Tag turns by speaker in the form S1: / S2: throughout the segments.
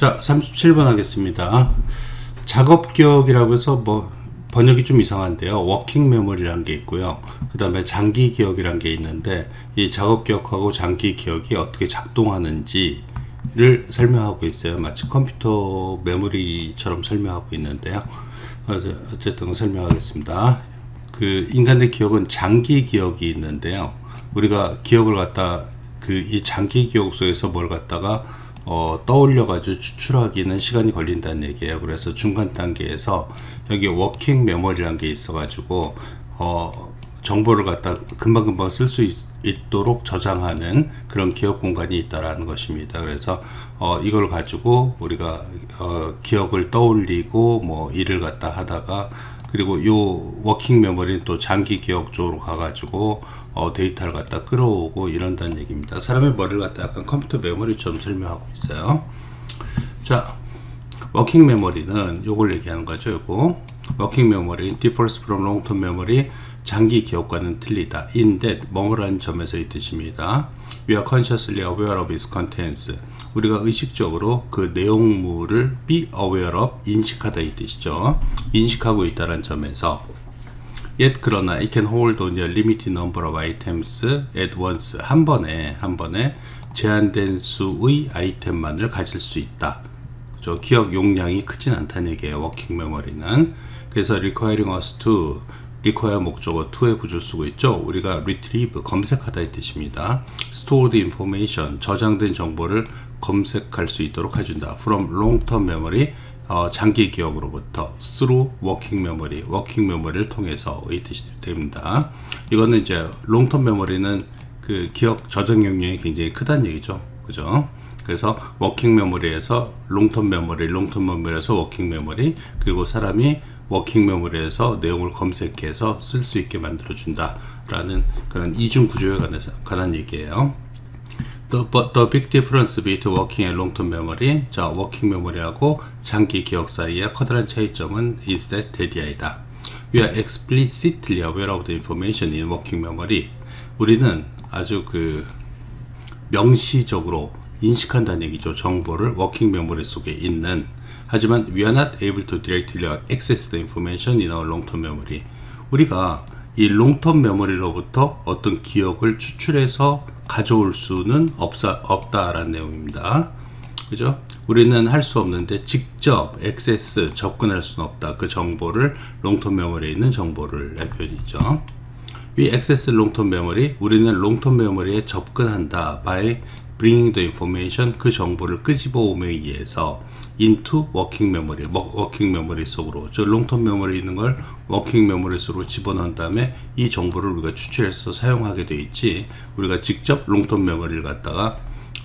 S1: 자, 37번 하겠습니다. 작업 기억이라고 해서 번역이 좀 이상한데요. 워킹 메모리라는 게 있고요. 그 다음에 장기 기억이라는 게 있는데, 이 작업 기억하고 장기 기억이 어떻게 작동하는지를 설명하고 있어요. 마치 컴퓨터 메모리처럼 설명하고 있는데요. 어쨌든 설명하겠습니다. 그 인간의 기억은 장기 기억이 있는데요. 우리가 기억을 갖다 이 장기 기억 속에서 뭘 갖다가 떠올려가지고 추출하기는 시간이 걸린다는 얘기예요. 그래서 중간 단계에서 여기 워킹 메모리라는 게 있어가지고 정보를 갖다 금방금방 쓸 수 있도록 저장하는 그런 기억 공간이 있다라는 것입니다. 그래서 이걸 가지고 우리가 기억을 떠올리고 일을 갖다 하다가, 그리고 요 워킹 메모리는 또 장기 기억 쪽으로 가가지고 데이터를 갖다 끌어오고 이런다는 얘기입니다. 사람의 머리를 갖다 약간 컴퓨터 메모리처럼 설명하고 있어요. 자, 워킹 메모리는 요걸 얘기하는 거죠. 요거 워킹 메모리 differs from long-term memory, 장기 기억과는 틀리다. in that, 뭐뭐라는 점에서의 뜻입니다. We are consciously aware of its contents. 우리가 의식적으로 그 내용물을 be aware of, 인식하다 이 뜻이죠. 인식하고 있다는 점에서 yet, 그러나 it can hold only a limited number of items at once. 한 번에 제한된 수의 아이템만을 가질 수 있다. 그죠? 기억 용량이 크진 않다는 얘기예요. 워킹 메모리는. 그래서 requiring us to, require 목적어 to의 구조를 쓰고 있죠. 우리가 retrieve, 검색하다 이 뜻입니다. stored information, 저장된 정보를 검색할 수 있도록 해준다. from long-term memory, 장기 기억으로부터 through working memory, working memory를 통해서 의 뜻이 됩니다. 이거는 이제 long-term memory는 그 기억 저장 용량이 굉장히 크다는 얘기죠. 그죠? 그래서 working memory에서 long-term memory, long-term memory에서 working memory, 그리고 사람이 워킹 메모리에서 내용을 검색해서 쓸 수 있게 만들어준다라는 그런 이중 구조에 관한 얘기예요. The big difference between working and long-term memory. 자, 워킹 메모리하고 장기 기억 사이의 커다란 차이점은 is that 대디아이다. We are explicitly aware of the information in working memory. 우리는 아주 명시적으로 인식한다는 얘기죠. 정보를 워킹 메모리 속에 있는. 하지만 we are not able to directly access the information in our long-term memory. 우리가 이 long-term memory로부터 어떤 기억을 추출해서 가져올 수는 없다라는 내용입니다. 그죠? 우리는 할 수 없는데 직접 액세스, 접근할 수는 없다. 그 정보를 long-term memory에 있는 정보를 내 표현이죠. We access long-term memory. 우리는 long-term memory에 접근한다. by bringing the information, 그 정보를 끄집어옴에 의해서 into working memory, working memory 속으로, 저 long-term memory에 있는 걸 working memory 속으로 집어넣은 다음에 이 정보를 우리가 추출해서 사용하게 돼 있지, 우리가 직접 long-term memory를 갖다가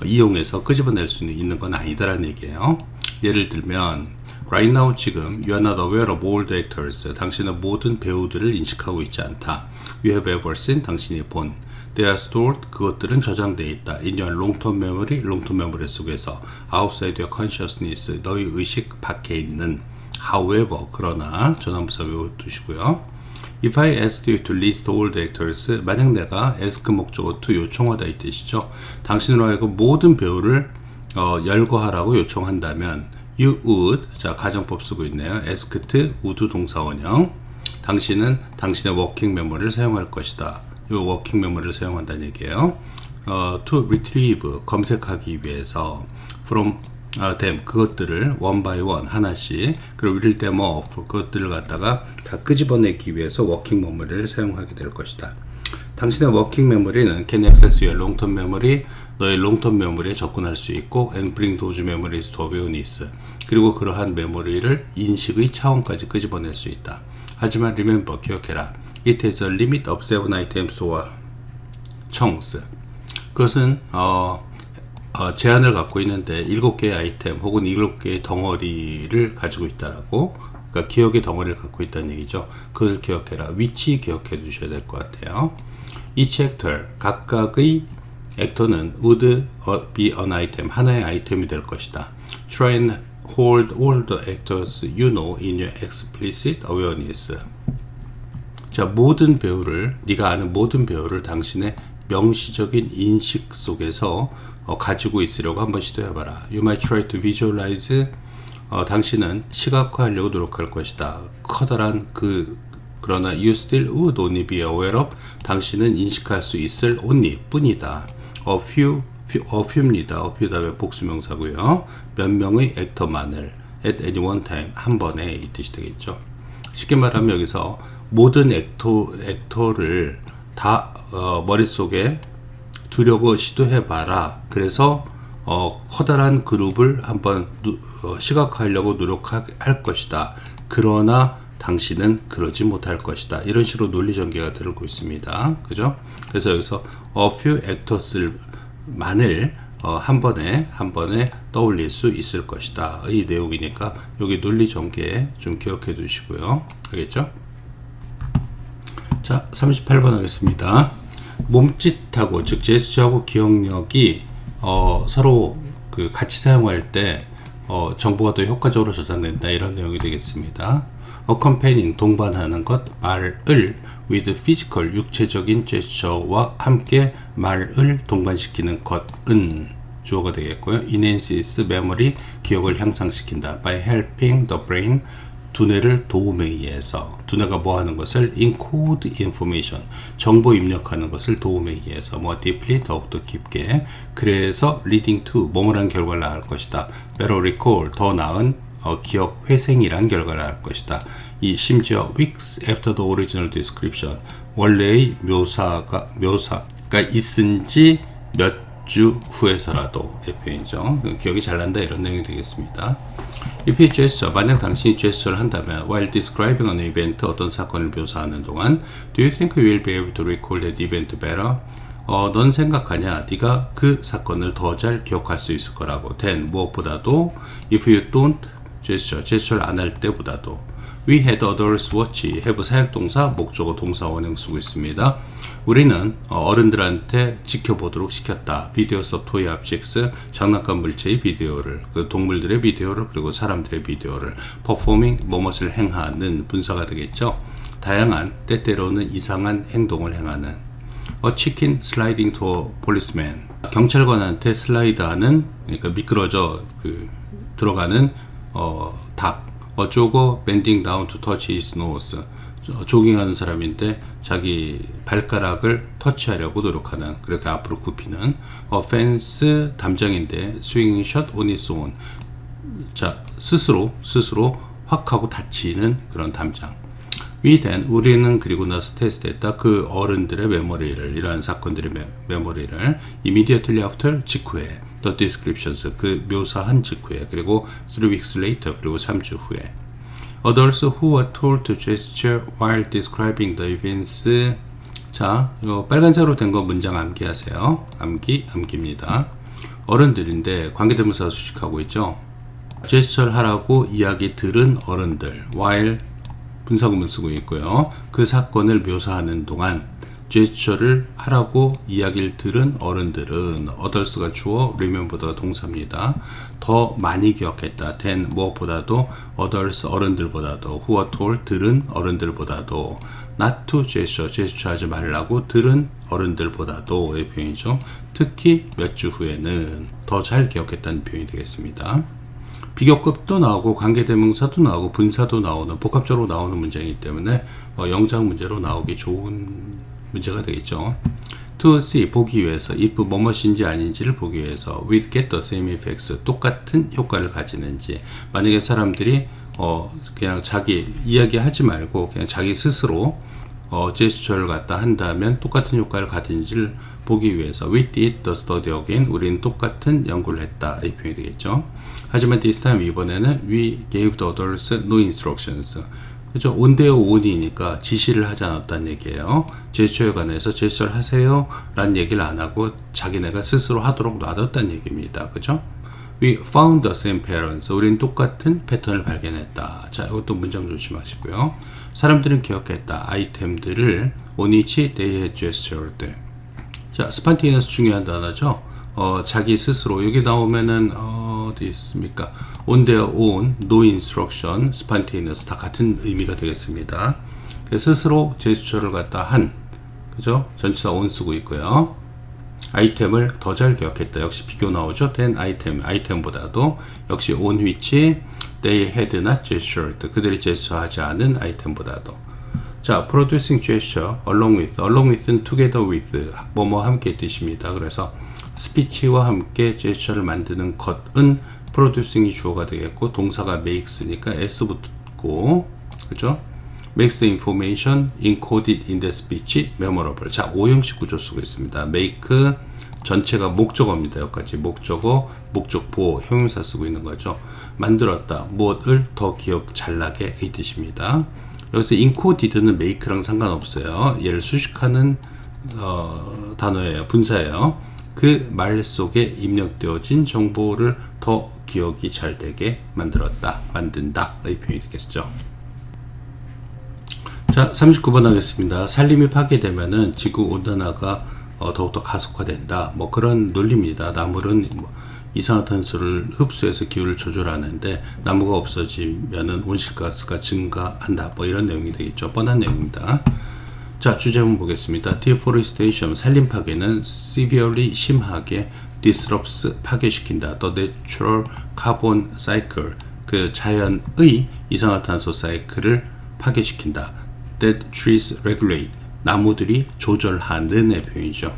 S1: 이용해서 끄집어낼 수 있는 건 아니다라는 얘기예요. 예를 들면 right now, 지금 you are not aware of all the actors. 당신은 모든 배우들을 인식하고 있지 않다. You have ever seen, 당신이 본. They are stored, 그것들은 저장되어 있다. In your long-term memory, long-term memory 속에서. Outside your consciousness, 너의 의식 밖에 있는. However, 그러나, 전환부사 외워두시고요. If I asked you to list all the actors, 만약 내가 ask 목적어 to 요청하다 이 뜻이죠. 당신으로 하여금 모든 배우를 열거하라고 요청한다면 you would, 자, 가정법 쓰고 있네요. asked, would 동사원형. 당신은 당신의 워킹 메모리를 사용할 것이다. 이 워킹 메모리를 사용한다는 얘기예요. to retrieve, 검색하기 위해서 from them, 그것들을 one by one, 하나씩, 그리고 read them off, 그것들을 갖다가 다 끄집어내기 위해서 워킹 메모리를 사용하게 될 것이다. 당신의 워킹 메모리는 can access your long-term memory, 너의 long-term 메모리에 접근할 수 있고 and bring those memories to awareness, 그리고 그러한 메모리를 인식의 차원까지 끄집어낼 수 있다. 하지만 remember, 기억해라. It has a limit of 7 items or chunks. 그것은 제한을 갖고 있는데 7개의 아이템 혹은 7개의 덩어리를 가지고 있다라고, 그러니까 기억의 덩어리를 갖고 있다는 얘기죠. 그걸 기억해라. 위치 기억해 두셔야 될 것 같아요. Each actor, 각각의 액터는 would be an item, 하나의 아이템이 될 것이다. Try and hold all the actors you know in your explicit awareness. 자, 모든 배우를, 네가 아는 모든 배우를 당신의 명시적인 인식 속에서 가지고 있으려고 한번 시도해봐라. You might try to visualize. 당신은 시각화하려고 노력할 것이다. 커다란 그러나 you still would only be aware of. 당신은 인식할 수 있을 only 뿐이다. A few입니다. a few 다음에 복수명사고요. 몇 명의 액터만을 at any one time, 한 번에, 이 뜻이 되겠죠. 쉽게 말하면 여기서 모든 액터를 다 머릿속에 두려고 시도해봐라. 그래서 커다란 그룹을 한번 시각화하려고 노력할 것이다. 그러나 당신은 그러지 못할 것이다. 이런 식으로 논리 전개가 들고 있습니다. 그죠? 그래서 여기서 a few actors만을 한 번에 떠올릴 수 있을 것이다. 이 내용이니까 여기 논리 전개 좀 기억해 두시고요. 알겠죠? 자, 38번 하겠습니다. 몸짓하고, 즉 제스처하고 기억력이 서로 같이 사용할 때 정보가 더 효과적으로 저장된다. 이런 내용이 되겠습니다. accompanying, 동반하는 것, 말을 with physical, 육체적인 제스처와 함께 말을 동반시키는 것은 주어가 되겠고요. enhances memory, 기억을 향상시킨다. by helping the brain, 두뇌를 도움에 의해서. 두뇌가 뭐 하는 것을 encode information, 정보 입력하는 것을 도움에 의해서 more deeply, 더욱더 깊게. 그래서 leading to, 뭐뭐란 결과를 낳을 것이다. better recall, 더 나은 기억 회생이란 결과를 낳을 것이다. 이 심지어 weeks after the original description, 원래의 묘사가 있은 지 몇 주 후에서라도, 의 표현이죠. 기억이 잘 난다, 이런 내용이 되겠습니다. If you gesture, 만약 당신이 제스처를 한다면 while describing an event, 어떤 사건을 묘사하는 동안 do you think you will be able to recall that event better? 넌 생각하냐? 네가 그 사건을 더 잘 기억할 수 있을 거라고. then, 무엇보다도 if you don't 제스처를 안 할 때보다도. We had others watch, have 사역동사, 목적어 동사 원형 쓰고 있습니다. 우리는 어른들한테 지켜보도록 시켰다. Videos of toy objects, 장난감 물체의 비디오를, 그 동물들의 비디오를, 그리고 사람들의 비디오를. Performing, 뭐뭇을 행하는 분사가 되겠죠. 다양한, 때때로는 이상한 행동을 행하는. A chicken sliding to a policeman, 경찰관한테 슬라이드하는, 그러니까 미끄러져 들어가는 닭. A jogger bending down to touch his nose, 조깅하는 사람인데 자기 발가락을 터치하려고 노력하는, 그렇게 앞으로 굽히는. A fence, 담장인데 swinging shut on its own, 자, 스스로 확 하고 닫히는 그런 담장. We then, 우리는 그리고 나서 테스트했다. 그 어른들의 메모리를, 이러한 사건들의 메모리를 immediately after, 직후에. The descriptions, 그 묘사한 직후에. 그리고 3 weeks later, 그리고 3주 후에. Others who were told to gesture while describing the events. 자, 빨간색으로 된 거 문장 암기하세요. 암기입니다. 어른들인데 관계대명사 수식하고 있죠. 제스처를 하라고 이야기 들은 어른들. while 분사구문 쓰고 있고요. 그 사건을 묘사하는 동안 제스처를 하라고 이야기를 들은 어른들은, others가 주어, remember가 동사입니다. 더 많이 기억했다. than, 무엇보다도, others, 어른들보다도, who are told, 들은 어른들보다도, not to gesture, 제스처하지 말라고 들은 어른들보다도의 표현이죠. 특히 몇 주 후에는 더 잘 기억했다는 표현이 되겠습니다. 비교급도 나오고 관계대명사도 나오고 분사도 나오는, 복합적으로 나오는 문장이기 때문에 영장 문제로 나오기 좋은 문제가 되겠죠. To see, 보기 위해서. if, 뭐뭇인지 아닌지를 보기 위해서. with get the same effects, 똑같은 효과를 가지는지. 만약에 사람들이 그냥 자기 이야기하지 말고 그냥 자기 스스로 제스처를 갖다 한다면 똑같은 효과를 가지는지를 보기 위해서. We did the study again, 우리는 똑같은 연구를 했다, 이 표현이 되겠죠. 하지만 this time, 이번에는 we gave the others no instructions. 그죠? 온데요, 온이니까 지시를 하지 않았다는 얘기예요. 제스처에 관해서 제스처를 하세요 라는 얘기를 안 하고 자기네가 스스로 하도록 놔뒀다는 얘기입니다. 그죠? We found the same patterns, 우린 똑같은 패턴을 발견했다. 자, 이것도 문장 조심하시고요. 사람들은 기억했다. 아이템들을 on which they had gestured. 자, spontaneous 중요한 단어죠. 자기 스스로. 여기 나오면은 어디 있습니까? on their own, no instruction, spontaneous 다 같은 의미가 되겠습니다. 스스로 제스처를 갖다 한, 그죠? 전치사 on 쓰고 있고요. 아이템을 더 잘 기억했다. 역시 비교 나오죠. then 아이템보다도 역시 on which they had not gestured. 그들이 제스처하지 않은 아이템보다도. 자, producing gesture along with는 together with 뭐뭐 함께 뜻입니다. 그래서 스피치와 함께 제스처를 만드는 것은 producing이 주어가 되겠고 동사가 makes니까 s 붙고 그죠? makes the information encoded in the speech memorable. 자, 5형식 구조 쓰고 있습니다. make 전체가 목적어입니다. 여기까지 목적어, 목적보, 형용사 쓰고 있는 거죠. 만들었다. 무엇을 더 기억 잘나게 이 뜻입니다. 여기서 encoded는 make랑 상관없어요. 얘를 수식하는 단어예요. 분사예요. 그 말 속에 입력되어진 정보를 더 기억이 잘 되게 만들었다, 만든다 이 표현이 되겠죠. 자, 39번 하겠습니다. 산림이 파괴되면은 지구 온난화가 더욱더 가속화된다. 뭐 그런 논리입니다. 나무는 이산화탄소를 흡수해서 기후를 조절하는데 나무가 없어지면은 온실가스가 증가한다. 뭐 이런 내용이 되겠죠. 뻔한 내용입니다. 자, 주제문 보겠습니다. Deforestation, 산림 파괴는 severely 심하게 disrupts, 파괴시킨다. The natural carbon cycle, 그 자연의 이산화탄소 사이클을 파괴시킨다. That trees regulate, 나무들이 조절하는의 표현이죠.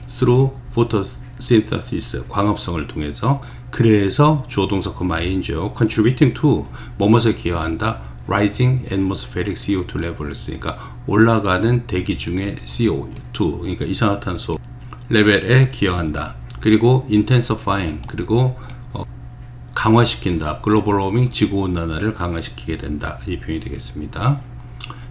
S1: Through photosynthesis, 광합성을 통해서. 그래서 주어동사 ING죠. Contributing to, 뭐뭐에 기여한다. Rising atmospheric CO2 levels, 그러니까 올라가는 대기 중의 CO2, 그러니까 이산화탄소 레벨에 기여한다. 그리고 intensifying, 그리고 강화시킨다. 글로벌 워밍, 지구온난화를 강화시키게 된다. 이 표현이 되겠습니다.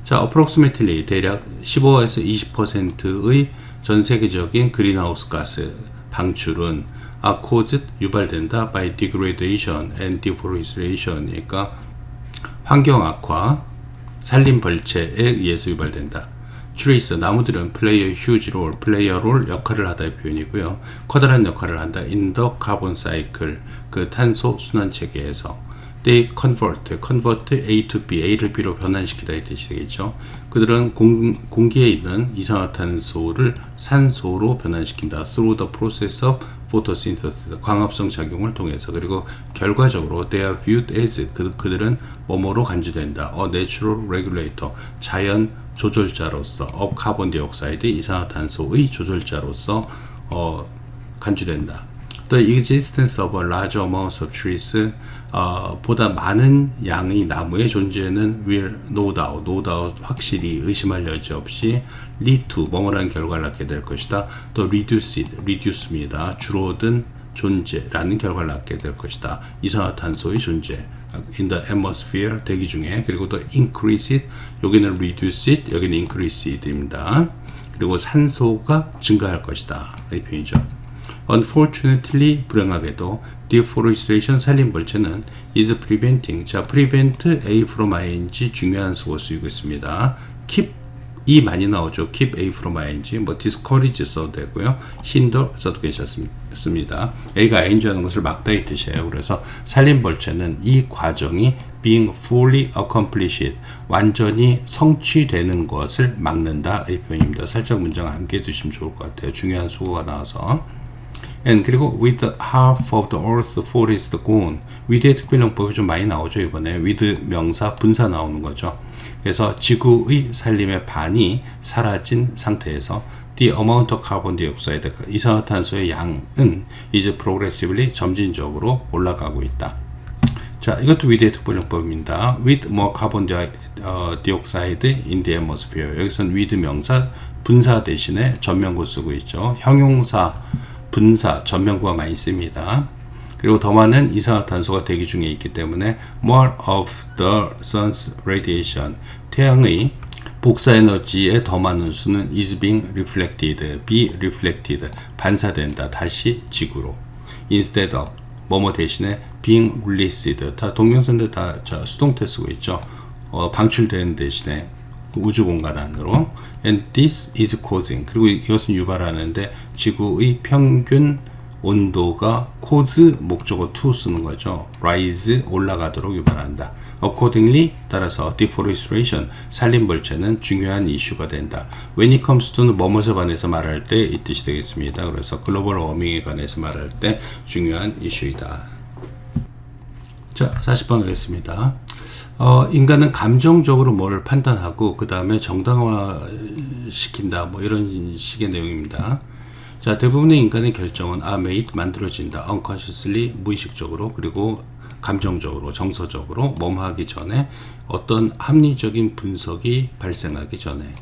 S1: 자, approximately 대략 15에서 20%의 전 세계적인 그린하우스 가스 방출은 are caused, 유발된다 by degradation and deforestation, 그러니까 환경 악화, 산림 벌채에 의해서 유발된다. trees, 나무들은 play a huge role, play a role, 역할을 하다의 표현이고요. 커다란 역할을 한다. in the carbon cycle, 그 탄소 순환 체계에서. they convert A to B, A를 B로 변환시키다 이 뜻이 되겠죠. 그들은 공기에 있는 이산화탄소를 산소로 변환시킨다. through the process of photosynthesis, 광합성 작용을 통해서. 그리고 결과적으로 they are viewed as, 그들은 뭐뭐로 간주된다. a natural regulator, 자연 조절자로서 of carbon dioxide, 이산화탄소의 조절자로서 간주된다. The existence of a large amount of trees, 보다 많은 양의 나무의 존재는 will no doubt 확실히 의심할 여지 없이 lead to, 뭐뭐라는 결과를 낳게 될 것이다. 또 reduce입니다. 줄어든 존재라는 결과를 낳게 될 것이다. 이산화탄소의 존재 in the atmosphere, 대기 중에. 그리고 또 increase it, 여기는 reduce it, 여기는 increase it입니다. 그리고 산소가 증가할 것이다. 이 표현이죠. Unfortunately, 불행하게도 deforestation, 산림 벌채는 is preventing, 자, prevent A from ing 중요한 수고 쓰이고 있습니다. keep 이 많이 나오죠. keep A from ing, 뭐 discourage 써도 되고요. hinder 써도 괜찮습니다. A가 ing 하는 것을 막다 이 뜻이에요. 그래서 산림 벌채는 이 과정이 being fully accomplished, 완전히 성취되는 것을 막는다 이 표현입니다. 살짝 문장을 함께 두시면 좋을 것 같아요. 중요한 수고가 나와서. And 그리고 with half of the earth forest gone, with의 특별용법이 좀 많이 나오죠. 이번에 with 명사 분사 나오는 거죠. 그래서 지구의 산림의 반이 사라진 상태에서 the amount of carbon dioxide, 이산화탄소의 양은 is progressively, 점진적으로 올라가고 있다. 자, 이것도 with의 특별용법입니다. with more carbon dioxide in the atmosphere, 여기서는 with 명사 분사 대신에 전면구 쓰고 있죠. 형용사 분사, 전면구가 많이 씁니다. 그리고 더 많은 이산화탄소가 대기 중에 있기 때문에 more of the sun's radiation, 태양의 복사에너지의 더 많은 수는 is being reflected, be reflected, 반사된다, 다시 지구로. instead of, 뭐뭐 대신에 being released, 다 동명사인데 다 수동태 쓰고 있죠. 방출되는 대신에 우주 공간 안으로. And this is causing, 그리고 이것은 유발하는데 지구의 평균 온도가 cause 목적어 to 쓰는 거죠. rise 올라가도록 유발한다. accordingly 따라서 deforestation 산림벌채는 중요한 이슈가 된다. when it comes to는 뭐뭐에 관해서 말할 때 이 뜻이 되겠습니다. 그래서 글로벌 워밍에 관해서 말할 때 중요한 이슈이다. 자, 40번 하겠습니다. 인간은 감정적으로 뭘 판단하고 그 다음에 정당화 시킨다. 뭐 이런 식의 내용입니다. 자, 대부분의 인간의 결정은 are made 만들어진다. unconsciously 무의식적으로 그리고 감정적으로 정서적으로 뭐하기 전에 어떤 합리적인 분석이 발생하기 전에.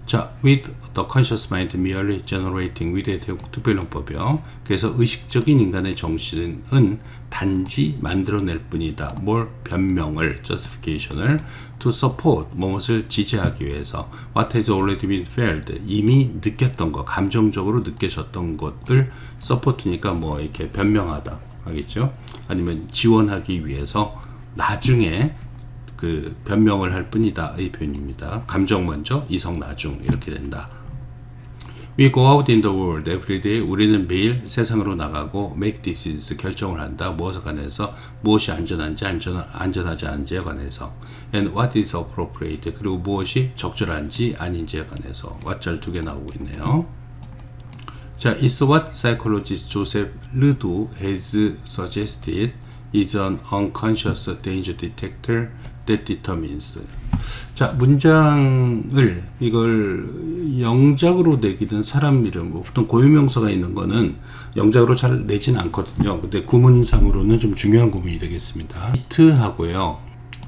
S1: 자, with the conscious mind merely generating with 특별용법이요. 그래서 의식적인 인간의 정신은 단지 만들어낼 뿐이다. 뭘 변명을 justification을 to support 무엇을 지지하기 위해서 what has already been felt 이미 느꼈던 것 감정적으로 느껴졌던 것을 support니까 뭐 이렇게 변명하다 하겠죠. 아니면 지원하기 위해서 나중에 그 변명을 할 뿐이다 이 표현입니다. 감정 먼저 이성 나중 이렇게 된다. We go out in the world every day. 우리는 매일 세상으로 나가고 make decisions 결정을 한다. 무엇에 관해서 무엇이 안전한지 안전하지 않은지에 관해서 and what is appropriate 그리고 무엇이 적절한지 아닌지에 관해서 왓절 2개 나오고 있네요. 자, it's what psychologist Joseph Ledoux has suggested is an unconscious danger detector that determines. 자, 문장을 이걸 영작으로 내기는 사람 이름, 보통 고유명사가 있는 거는 영작으로 잘 내진 않거든요. 근데 구문상으로는 좀 중요한 구문이 되겠습니다. it 하고요.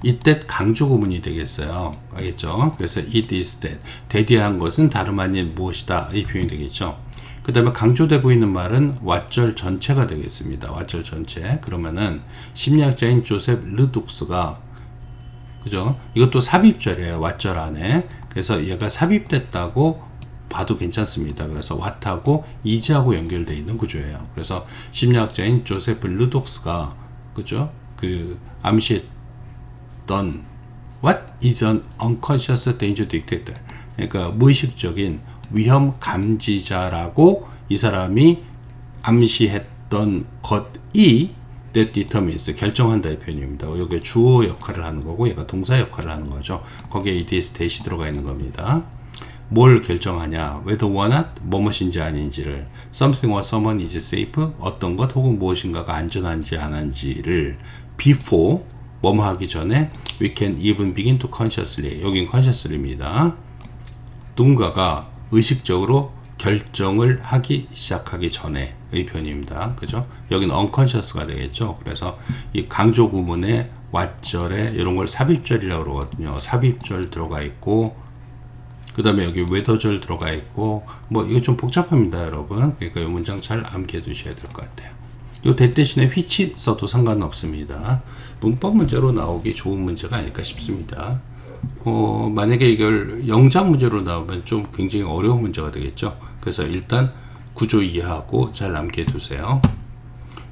S1: 이때 강조 구문이 되겠어요. 알겠죠? 그래서 it is that. 대디한 것은 다름 아닌 무엇이다. 이 표현이 되겠죠. 그 다음에 강조되고 있는 말은 왓절 전체가 되겠습니다. 왓절 전체. 그러면은 심리학자인 조셉 르둑스가 그죠? 이것도 삽입절이에요. 왓절 안에. 그래서 얘가 삽입됐다고 봐도 괜찮습니다. 그래서 왓하고 is하고 연결되어 있는 구조예요. 그래서 심리학자인 조세프 르독스가 그죠? 그 암시했던 What is an unconscious danger detector? 그러니까 무의식적인 위험 감지자라고 이 사람이 암시했던 것이 that determines 결정한다 이 표현입니다. 여기 주어 역할을 하는 거고 얘가 동사 역할을 하는 거죠. 거기에 is that이 들어가 있는 겁니다. 뭘 결정하냐? whether or not 무엇인지 아닌지를 something or someone is safe 어떤 것 혹은 무엇인가가 안전한지 아닌지를 before 뭐뭐 하기 전에 we can even begin to consciously 여긴 consciously입니다. 누군가가 의식적으로 결정을 하기 시작하기 전에 의 표현입니다. 그죠? 여기는 unconscious가 되겠죠. 그래서 이 강조 구문에 왓절에 이런 걸 삽입절이라고 그러거든요. 삽입절 들어가 있고 그 다음에 여기 whether절 들어가 있고 뭐 이거 좀 복잡합니다, 여러분. 그러니까 이 문장 잘 암기해 두셔야 될 것 같아요. 요 that 대신에 which 써도 상관은 없습니다. 문법 문제로 나오기 좋은 문제가 아닐까 싶습니다. 만약에 이걸 영작 문제로 나오면 좀 굉장히 어려운 문제가 되겠죠. 그래서 일단 구조 이해하고 잘 암기해 두세요.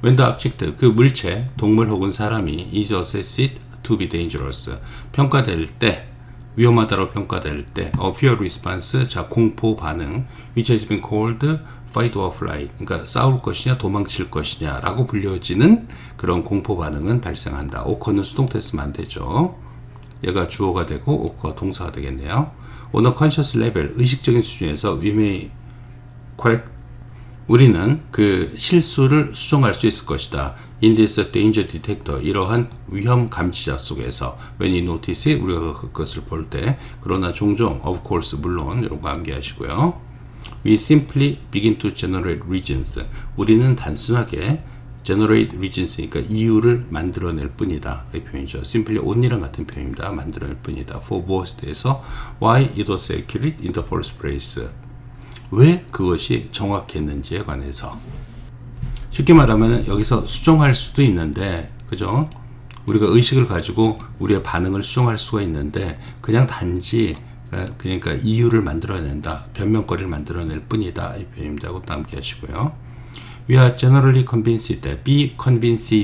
S1: When the object, 그 물체, 동물 혹은 사람이 is assessed to be dangerous, 평가될 때, 위험하다로 평가될 때, a fear response, 자, 공포 반응, which has been called fight or flight, 그러니까 싸울 것이냐, 도망칠 것이냐, 라고 불려지는 그런 공포 반응은 발생한다. 오커는 수동태 쓰면 안 되죠. 얘가 주어가 되고, 오커가 동사가 되겠네요. On a conscious level, 의식적인 수준에서 we may correct 우리는 그 실수를 수정할 수 있을 것이다. In this danger detector, 이러한 위험 감지자 속에서 when you notice it, 우리가 그것을 볼 때 그러나 종종 of course 물론 이런 거 암기하시고요. We simply begin to generate reasons. 우리는 단순하게 generate reasons니까 이유를 만들어낼 뿐이다. 이 표현이죠. simply only랑 같은 표현입니다. 만들어낼 뿐이다. for 무엇에 대해서 why it was accurate in the first place. 왜 그것이 정확했는지에 관해서. 쉽게 말하면 여기서 수정할 수도 있는데, 그죠? 우리가 의식을 가지고 우리의 반응을 수정할 수가 있는데, 그냥 단지 그러니까 이유를 만들어낸다, 변명거리를 만들어낼 뿐이다 이 표현입니다. 그것도 암기하시고요. We are generally convinced. be convinced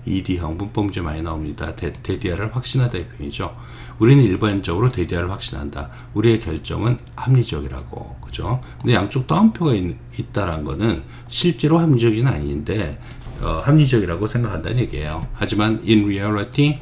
S1: ed형 문법 문제 많이 나옵니다. 데디아를 확신하다 이 표현이죠. 우리는 일반적으로 데디아를 확신한다. 우리의 결정은 합리적이라고. 그죠? 근데 양쪽 따옴표가 있다라는 거는 실제로 합리적이는 아닌데 합리적이라고 생각한다는 얘기예요. 하지만 in reality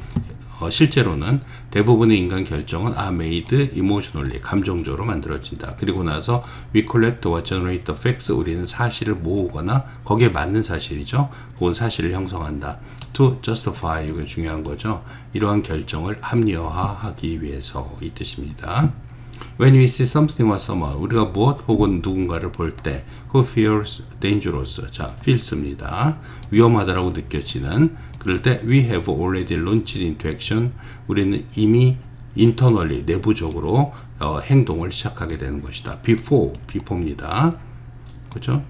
S1: 실제로는 대부분의 인간 결정은 are made emotionally 감정적으로 만들어진다. 그리고 나서 we collect or generate the facts 우리는 사실을 모으거나 거기에 맞는 사실이죠. 그건 사실을 형성한다. to justify 이게 중요한 거죠. 이러한 결정을 합리화하기 위해서 이 뜻입니다. When we see something or someone 우리가 무엇 혹은 누군가를 볼 때 who feels dangerous 자 feels입니다. 위험하다라고 느껴지는 그럴 때 we have already launched into action 우리는 이미 internally 내부적으로 행동을 시작하게 되는 것이다. before입니다. 그렇죠?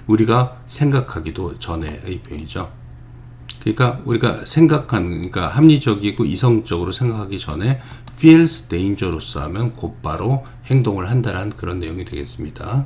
S1: 우리가 생각하기도 전에의 표현이죠. 그러니까 우리가 그러니까 합리적이고 이성적으로 생각하기 전에 feels dangerous 하면 곧바로 행동을 한다는 그런 내용이 되겠습니다.